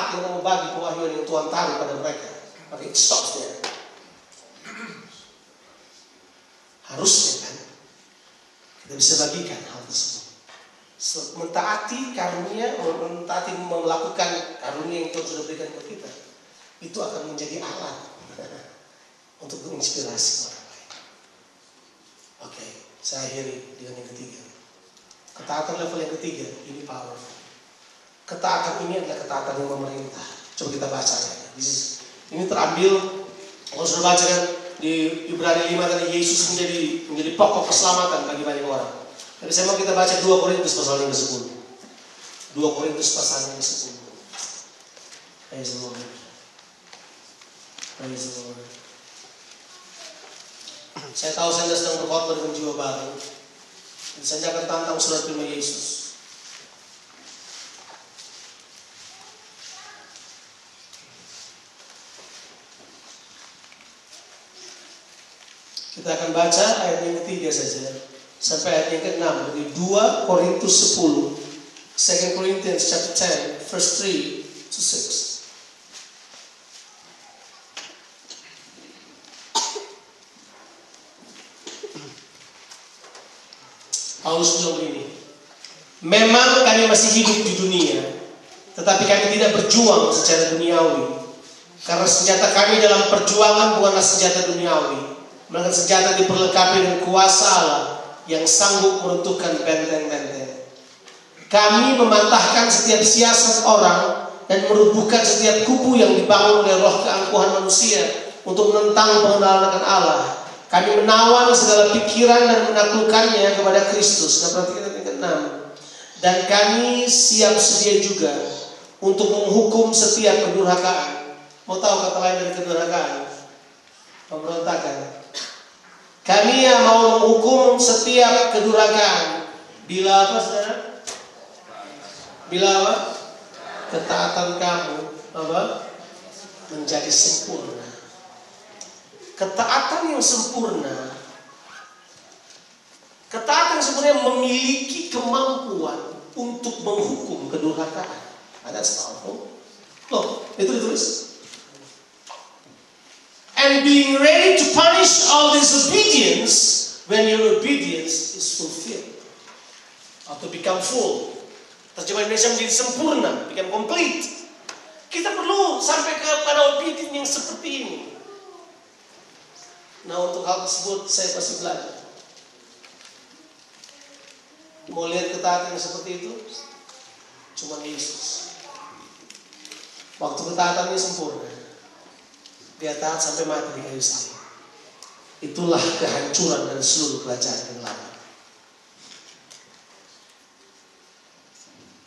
taat yang kamu bagi pewahyuan yang Tuhan taruh pada mereka. Maka it stops there. Harusnya kan kita bisa bagikan hal tersebut. Mentaati karunia, mentaati melakukan karunia yang Tuhan sudah berikan ke kita, itu akan menjadi alat untuk menginspirasi orang lain. Oke, saya akhiri dengan yang ketiga. Ketaatan level yang ketiga, ini powerful. Ketaatan ini adalah ketaatan yang memerintah. Coba kita baca ya. Ini terambil, kalau sudah baca kan di Ibrani 5 tadi, Yesus menjadi pokok keselamatan bagi banyak orang. Tapi saya mau kita baca 2 Korintus pasal yang ke-10. 2 Korintus pasal yang ke-10. Praise the Lord. Praise the Lord. Saya tahu saya sedang berkhotbah dengan jiwa baru. Saya akan tantang surat firman Yesus. Kita akan baca ayat yang ketiga saja sampai ayat yang ke-6 dari 2 Korintus 10. 2 Corinthians chapter 10 verse 3 to 6. Paulus bilang begini, memang kami masih hidup di dunia, tetapi kami tidak berjuang secara duniawi. Karena senjata kami dalam perjuangan bukanlah senjata duniawi, melainkan senjata diperlengkapi dengan kuasa Allah yang sanggup meruntuhkan benteng-benteng. Kami mematahkan setiap siasat orang dan merubuhkan setiap kubu yang dibangun oleh roh keangkuhan manusia untuk menentang pengenalan akan Allah. Kami menawan segala pikiran dan menaklukkannya kepada Kristus. Nah, perhatikan yang ke-6. Dan kami siap sedia juga untuk menghukum setiap kedurhakaan. Mau tahu kata lain dari kedurhakaan? Pemberontakan. Kami yang mau menghukum setiap kedurhakaan. Bila apa, saudara? Bila apa? Ketaatan kamu apa? Menjadi sempurna. Ketaatan yang sempurna, ketaatan yang sempurna memiliki kemampuan untuk menghukum kedurhakaan. Ada powerful. Loh, itu ditulis. And being ready to punish all disobedience when your obedience is fulfilled. Atau become full. Terjemahan Indonesia menjadi sempurna, become complete. Kita perlu sampai kepada obedience yang seperti ini. Nah, untuk hal tersebut saya masih belajar. Mau lihat ketaatan yang seperti itu? Cuma Yesus. Waktu ketaatan ini sempurna, dia taat sampai mati di kayu salib. Itulah kehancuran dari seluruh kerajaan yang lama.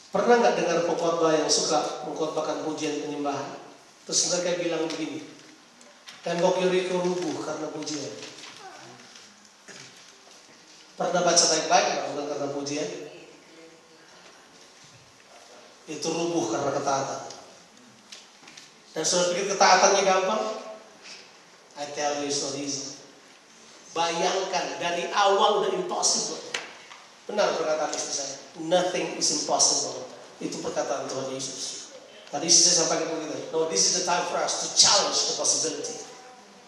Pernah nggak dengar pengkhotbah yang suka mengkhotbahkan pujian penyembahan? Terus mereka bilang begini, tembok Yeriko rubuh karena pujian. Pernah baca baik-baik bukan karena pujian? Itu rubuh karena ketaatan. Dan sudah pikir ketaatannya gampang? I tell you it's not easy. Bayangkan dari awal udah impossible. Benar perkataan istri saya. Nothing is impossible. Itu perkataan Tuhan Yesus. Tadi saya sampaikan begitu. No, this is the time for us to challenge the possibility.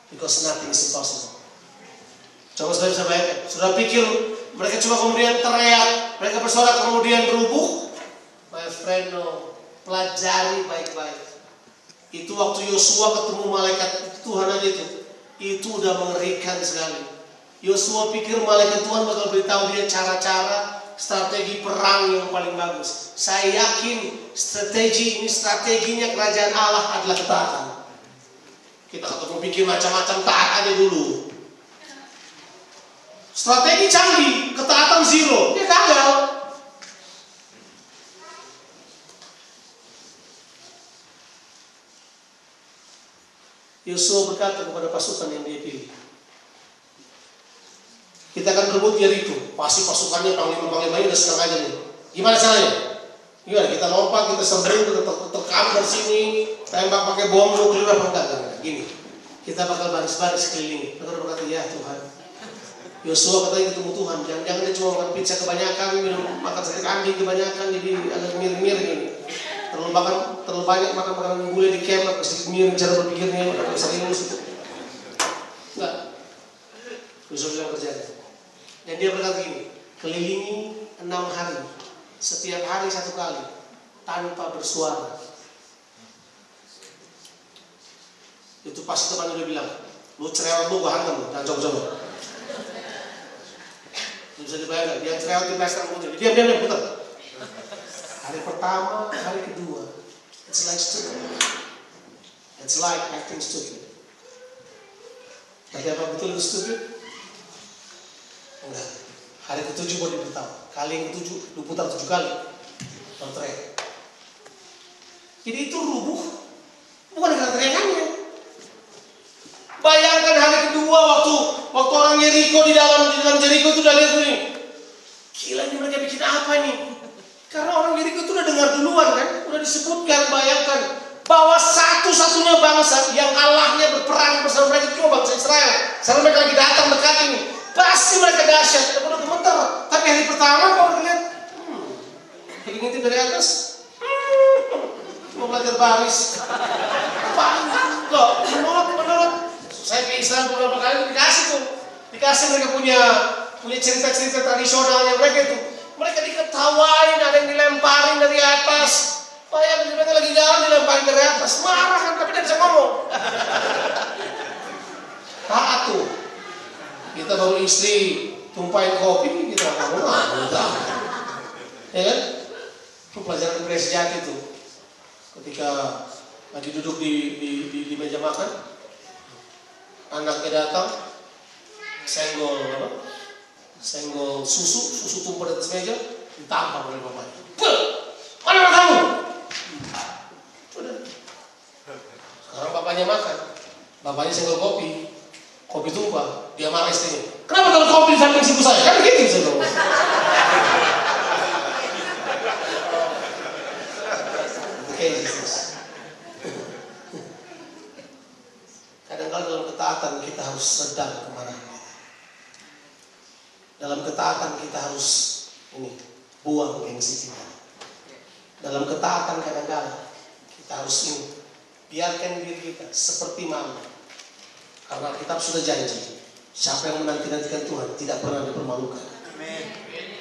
Because nothing is impossible. Coba saudara bisa bayangkan. Sudah pikir mereka cuma kemudian teriak, mereka bersorak kemudian rubuh. My friend, no. Pelajari baik-baik. Itu waktu Yosua ketemu malaikat Tuhan aja itu udah mengerikan sekali. Yosua pikir malaikat Tuhan bakal beritahu dia cara-cara strategi perang yang paling bagus. Saya yakin strateginya kerajaan Allah adalah ketaatan. Kita ketemu pikir macam-macam, taat aja dulu. Strategi canggih, ketaatan zero, dia gagal. Yosua berkata kepada pasukan yang dia pilih, kita akan berebut Yeriko. Pasti pasukannya panglima-panglimanya udah senang aja nih. Gimana caranya? Gimana? Kita lompat, kita serbu, kita terkam dari sini, tembak pakai bom nuklir apa enggak? Gini, kita bakal baris-baris keliling. Mereka berkata, ya Tuhan. Yosua katanya ketemu Tuhan. Jangan-jangan dia cuma makan pizza kebanyakan, makan sate kambing kebanyakan, jadi agak miring-miring ini. Terlalu makan terlalu banyak makan makanan bule di camp, sedikit miring cara berpikirnya, makan serius itu. Enggak. Yusuf bilang kerjanya. Dan dia berkata gini, kelilingi 6 hari, setiap hari 1 kali, tanpa bersuara. Itu pas teman dia bilang, lu cerewet lu, gua hantam lu, jangan coba-coba. Bisa dibayangkan, dia cerewet di pesta putih, diam putar. Hari pertama, hari kedua, it's like stupid. It's like acting stupid. Tapi apa betul itu stupid? Enggak. Hari ke-7 baru diberitahu. Kali yang ke-7, lu putar 7 kali. Teriak. Jadi itu rubuh, bukan karena teriakannya. Bayangkan hari kedua waktu orang Yeriko di dalam Yeriko itu udah lihat nih. Gila ini mereka bikin apa nih? Karena orang Yeriko itu udah dengar duluan kan, udah disebutkan, bayangkan bahwa satu-satunya bangsa yang Allahnya berperang bersama mereka itu cuma bangsa Israel. Sekarang mereka lagi datang dekat ini, pasti mereka dahsyat, tidak perlu gemetar. Tapi hari pertama kalau lihat, ngintip dari atas, mau belajar baris, kok menurut saya ke Israel beberapa kali dikasih mereka punya cerita-cerita tradisionalnya mereka itu. Mereka diketawain, ada yang dilemparin dari atas. Bayangkan mereka lagi jalan dilemparin dari atas, marah kan, tapi tidak bisa ngomong. Taat tuh. Kita baru istri tumpahin kopi, kita ngomong udah. Ya kan? Itu pelajaran budaya sejati tuh. Ketika lagi duduk di meja makan, anaknya datang, senggol susu tumpah di atas meja, ditampar oleh bapaknya. Mana anak kamu? Udah. Sekarang bapaknya makan, bapaknya senggol kopi tumpah, dia marah istrinya. Kenapa kalau kopi di samping siku saya? Kan begitu saya ngomong. Oke, kadang-kadang dalam ketaatan kita harus redam kemarahan. Dalam ketaatan kita harus buang gengsi kita. Dalam ketaatan kadang-kadang kita harus biarkan diri kita seperti mama. Karena kitab sudah janji, siapa yang menanti-nantikan Tuhan tidak pernah dipermalukan.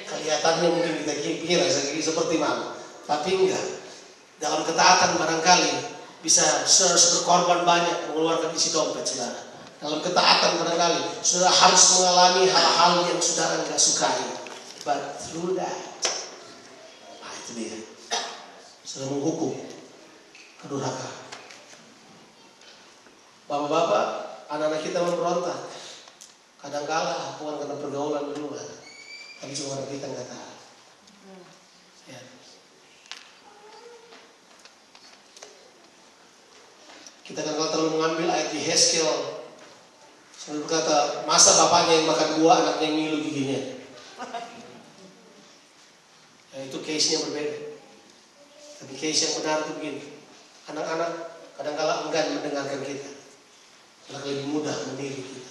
Kelihatannya mungkin kita kira seperti mama, tapi enggak. Dalam ketaatan barangkali bisa berkorban banyak mengeluarkan isi dompet saudara. Dalam ketaatan barangkali saudara harus mengalami hal-hal yang saudara nggak sukai. But through that, itu dia. Saudara menghukum kedurhakaan. Bapak-bapak, anak-anak kita memberontak. Kadang-kala bukan karena pergaulan di luar, tapi cuma karena kita nggak tahu. Ya. Kita kan kalau terlalu mengambil ayat di Heskel, saya berkata, masa bapaknya yang makan buah, anaknya yang ngilu giginya. Ya, itu case-nya berbeda. Tapi case yang benar itu begini, anak-anak kadang-kala enggan mendengarkan kita, mereka lebih mudah meniru kita.